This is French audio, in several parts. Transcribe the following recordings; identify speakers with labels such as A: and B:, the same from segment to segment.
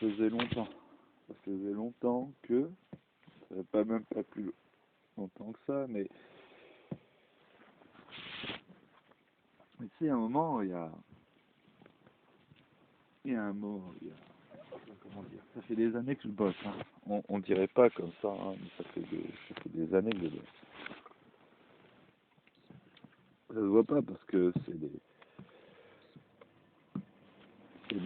A: faisait longtemps. Ça faisait longtemps que, ça fait pas même pas plus longtemps que ça, mais tu sais, à un moment, il y a un mot, comment dire, ça fait des années que je bosse, hein. On dirait pas comme ça, hein, mais ça fait des années que je bosse. Ça se voit pas parce que c'est de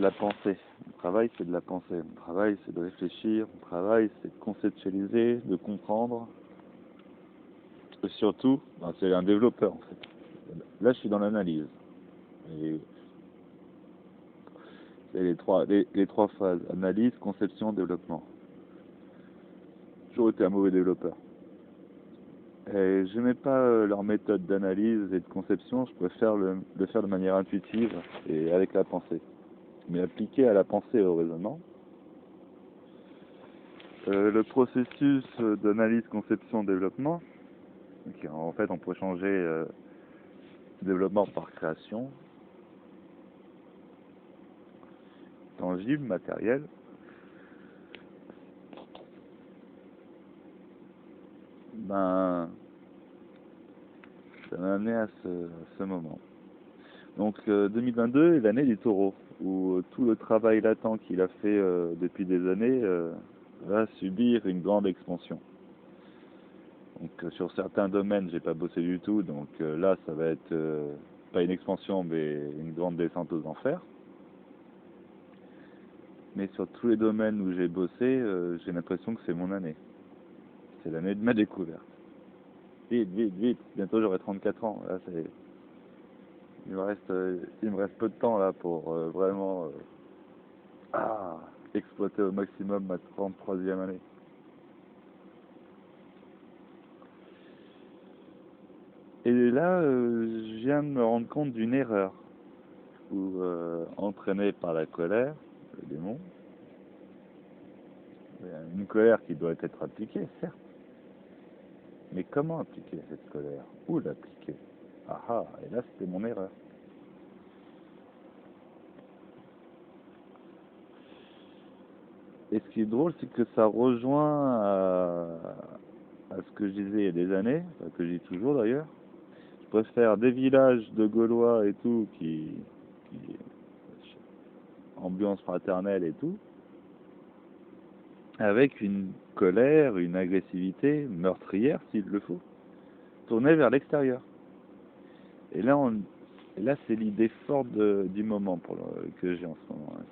A: la pensée. Mon travail, c'est de la pensée. Mon travail, c'est de réfléchir. Mon travail, c'est de conceptualiser, de comprendre. Et surtout, ben, c'est un développeur, en fait. Là, je suis dans l'analyse. Et c'est les trois phases. Analyse, conception, développement. J'ai toujours été un mauvais développeur. Et j'aimais pas leur méthode d'analyse et de conception. Je préfère le faire de manière intuitive et avec la pensée. Mais appliqué à la pensée et au raisonnement. Le processus d'analyse, conception, développement, en fait, on pourrait changer développement par création, tangible, matériel. Ben, ça m'a amené à ce moment. Donc 2022 est l'année du taureau, où tout le travail latent qu'il a fait depuis des années va subir une grande expansion. Donc sur certains domaines, j'ai pas bossé du tout, donc là, ça va être pas une expansion, mais une grande descente aux enfers. Mais sur tous les domaines où j'ai bossé, j'ai l'impression que c'est mon année. C'est l'année de ma découverte. Vite, vite, vite. Bientôt j'aurai 34 ans. Là, il me reste peu de temps là pour vraiment exploiter au maximum ma 33e année. Et là, je viens de me rendre compte d'une erreur. Où, entraîné par la colère, le démon, une colère qui doit être appliquée, certes. Mais comment appliquer cette colère? Où l'appliquer? Ah ah, et là c'était mon erreur. Et ce qui est drôle, c'est que ça rejoint à ce que je disais il y a des années, enfin, que je dis toujours d'ailleurs. Je préfère des villages de Gaulois et tout, qui ambiance fraternelle et tout, avec une colère, une agressivité meurtrière, s'il le faut, tournée vers l'extérieur. Et là, c'est l'idée forte du moment que j'ai en ce moment, hein.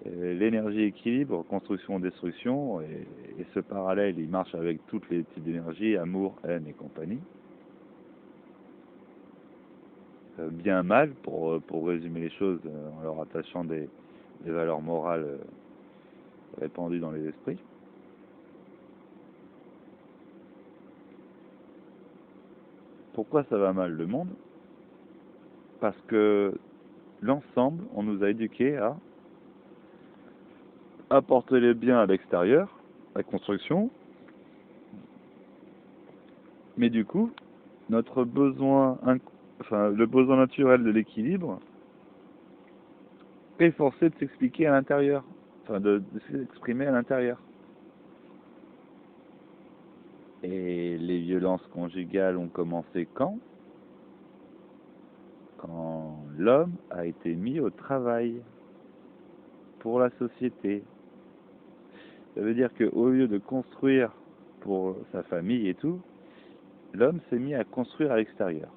A: C'est l'énergie équilibre, construction, destruction, et ce parallèle, il marche avec toutes les types d'énergie, amour, haine et compagnie. Bien mal, pour résumer les choses, en leur attachant des valeurs morales répandues dans les esprits. Pourquoi ça va mal le monde? Parce que l'ensemble, on nous a éduqués à apporter le bien à l'extérieur, la construction, mais du coup, notre besoin, le besoin naturel de l'équilibre est forcé de s'expliquer à l'intérieur, de s'exprimer à l'intérieur. Et les violences conjugales ont commencé quand? Quand l'homme a été mis au travail pour la société. Ça veut dire qu'au lieu de construire pour sa famille et tout, l'homme s'est mis à construire à l'extérieur.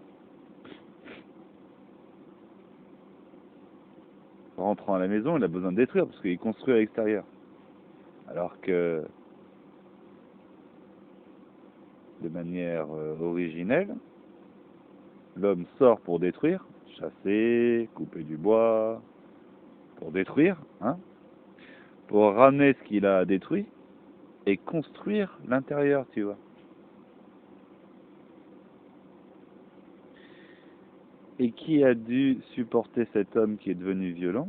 A: Rentrant à la maison, il a besoin de détruire parce qu'il construit à l'extérieur. Alors que, de manière originelle, l'homme sort pour détruire, chasser, couper du bois, pour détruire, hein, pour ramener ce qu'il a détruit et construire l'intérieur, tu vois. Et qui a dû supporter cet homme qui est devenu violent?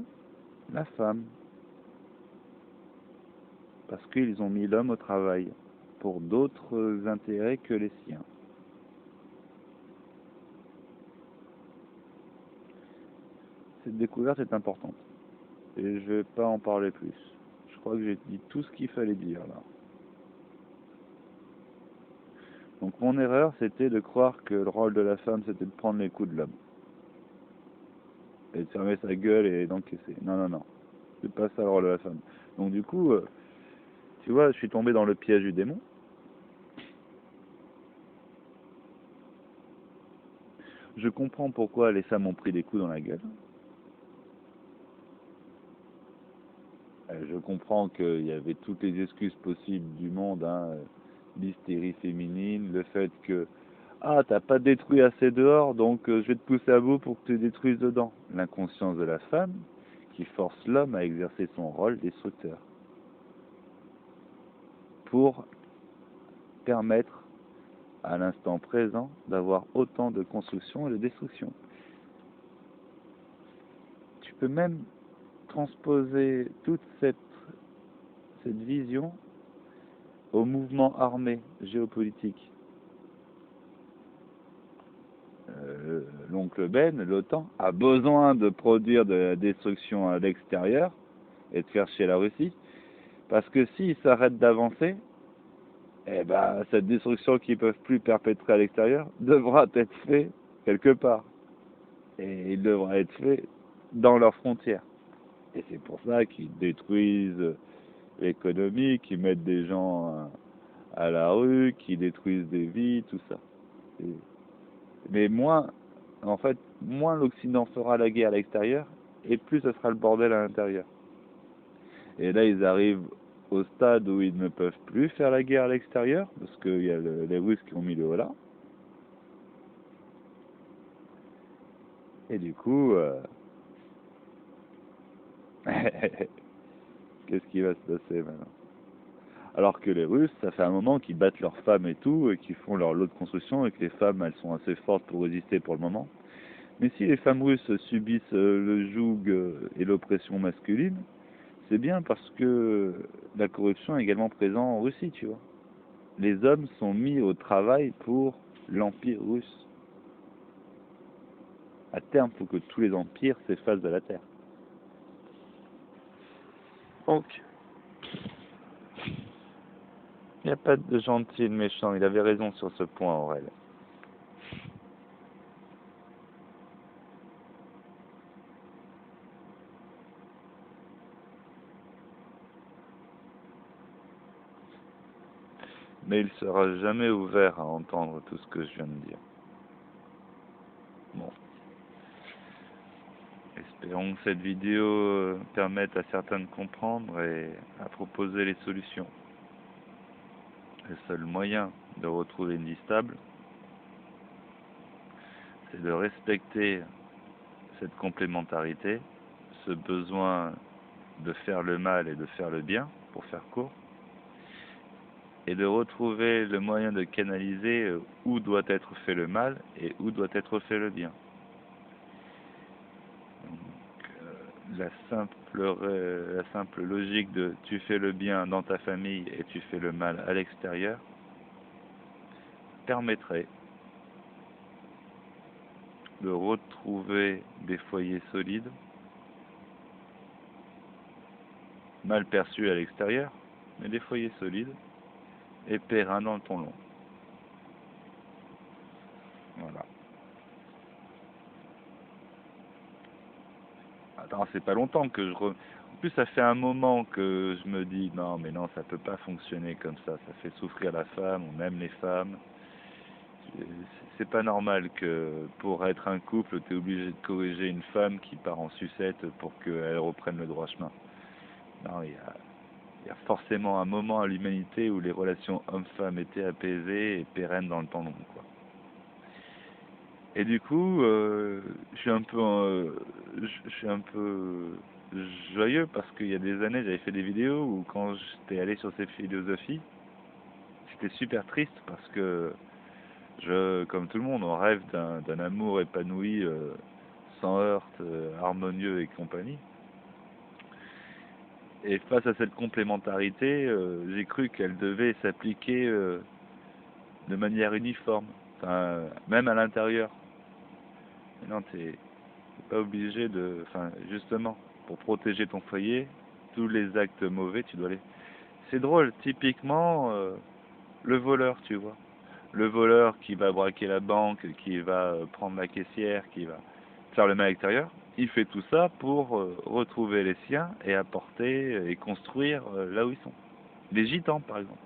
A: La femme. Parce qu'ils ont mis l'homme au travail pour d'autres intérêts que les siens. Cette découverte est importante. Et je vais pas en parler plus. Je crois que j'ai dit tout ce qu'il fallait dire là. Donc mon erreur, c'était de croire que le rôle de la femme, c'était de prendre les coups de l'homme. Et de fermer sa gueule et d'encaisser. Non, non, non. C'est pas ça le rôle de la femme. Donc du coup, tu vois, je suis tombé dans le piège du démon. Je comprends pourquoi les femmes ont pris des coups dans la gueule. Je comprends qu'il y avait toutes les excuses possibles du monde, hein, l'hystérie féminine, le fait que ah, t'as pas détruit assez dehors, donc je vais te pousser à bout pour que tu détruises dedans. L'inconscience de la femme qui force l'homme à exercer son rôle destructeur pour permettre à l'instant présent d'avoir autant de construction et de destruction. Tu peux même transposer toute cette vision au mouvement armé géopolitique. L'oncle Ben, l'OTAN, a besoin de produire de la destruction à l'extérieur et de faire chier la Russie, parce que s'ils s'arrêtent d'avancer, eh ben, cette destruction qu'ils ne peuvent plus perpétrer à l'extérieur devra être faite quelque part. Et il devra être fait dans leurs frontières. Et c'est pour ça qu'ils détruisent l'économie, qu'ils mettent des gens à la rue, qu'ils détruisent des vies, tout ça. Mais moins, en fait, moins l'Occident fera la guerre à l'extérieur, et plus ce sera le bordel à l'intérieur. Et là, ils arrivent au stade où ils ne peuvent plus faire la guerre à l'extérieur, parce qu'il y a les Russes qui ont mis le holà. Et du coup, qu'est-ce qui va se passer maintenant? Alors que les Russes, ça fait un moment qu'ils battent leurs femmes et tout, et qu'ils font leur lot de construction, et que les femmes, elles sont assez fortes pour résister pour le moment. Mais si les femmes russes subissent le joug et l'oppression masculine, c'est bien parce que la corruption est également présente en Russie, tu vois. Les hommes sont mis au travail pour l'empire russe. À terme, il faut que tous les empires s'effacent de la terre. Donc, il n'y a pas de gentil et de méchant. Il avait raison sur ce point, Aurel. Mais il sera jamais ouvert à entendre tout ce que je viens de dire. Bon. Espérons que cette vidéo permette à certains de comprendre et à proposer les solutions. Le seul moyen de retrouver une vie stable, c'est de respecter cette complémentarité, ce besoin de faire le mal et de faire le bien, pour faire court, et de retrouver le moyen de canaliser où doit être fait le mal et où doit être fait le bien. Donc, la simple logique de tu fais le bien dans ta famille et tu fais le mal à l'extérieur permettrait de retrouver des foyers solides, mal perçus à l'extérieur, mais des foyers solides et pérennes dans le temps long. Voilà. Attends, c'est pas longtemps que En plus, ça fait un moment que je me dis, non, mais non, ça peut pas fonctionner comme ça fait souffrir la femme, ou même les femmes. C'est pas normal que pour être un couple, tu es obligé de corriger une femme qui part en sucette pour qu'elle reprenne le droit chemin. Non, il y a forcément un moment à l'humanité où les relations hommes-femmes étaient apaisées et pérennes dans le temps long, quoi. Et du coup, je suis un peu joyeux parce qu'il y a des années, j'avais fait des vidéos où quand j'étais allé sur cette philosophie, j'étais super triste parce que comme tout le monde, on rêve d'un amour épanoui, sans heurts, harmonieux et compagnie. Et face à cette complémentarité, j'ai cru qu'elle devait s'appliquer de manière uniforme, enfin, même à l'intérieur. Non, T'es pas obligé de... Enfin, justement, pour protéger ton foyer, tous les actes mauvais, tu dois les... C'est drôle, typiquement, le voleur, tu vois. Le voleur qui va braquer la banque, qui va prendre la caissière, qui va faire le mal extérieur, il fait tout ça pour retrouver les siens et apporter et construire là où ils sont. Les gitans, par exemple.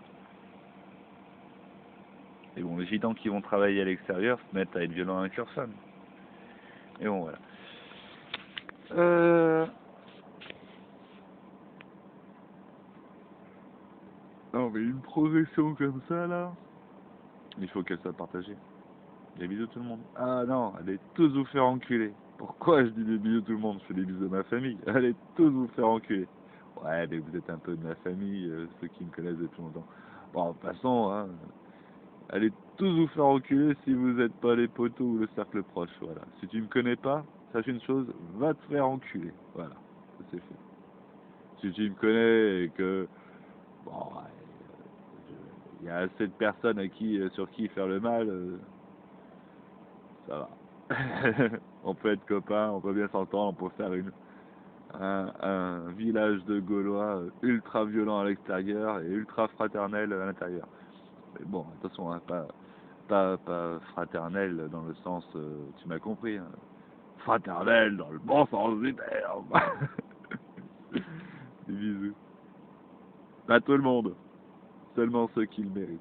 A: Et bon, les gitans qui vont travailler à l'extérieur se mettent à être violents avec leurs femmes. Et bon, voilà. Non, mais une progression comme ça, là, il faut qu'elle soit partagée. Des bisous tout le monde. Ah non, allez tous vous faire enculer. Pourquoi je dis des bisous tout le monde? Je fais des bisous à ma famille. Allez tous vous faire enculer. Ouais, mais vous êtes un peu de ma famille, ceux qui me connaissent depuis longtemps. Bon, de toute façon, hein, allez tous vous faire enculer si vous n'êtes pas les poteaux ou le cercle proche. Voilà. Si tu me connais pas, sache une chose, va te faire enculer. Voilà, ça c'est fait. Si tu me connais et que bon, ouais, il y a assez de personnes sur qui faire le mal, ça va. On peut être copains, on peut bien s'entendre, on peut faire un village de Gaulois ultra violent à l'extérieur et ultra fraternel à l'intérieur. Mais bon, attention, hein, pas fraternel dans le sens, tu m'as compris, hein. Fraternel dans le bon sens du terme. Des bisous. Pas tout le monde, seulement ceux qui le méritent.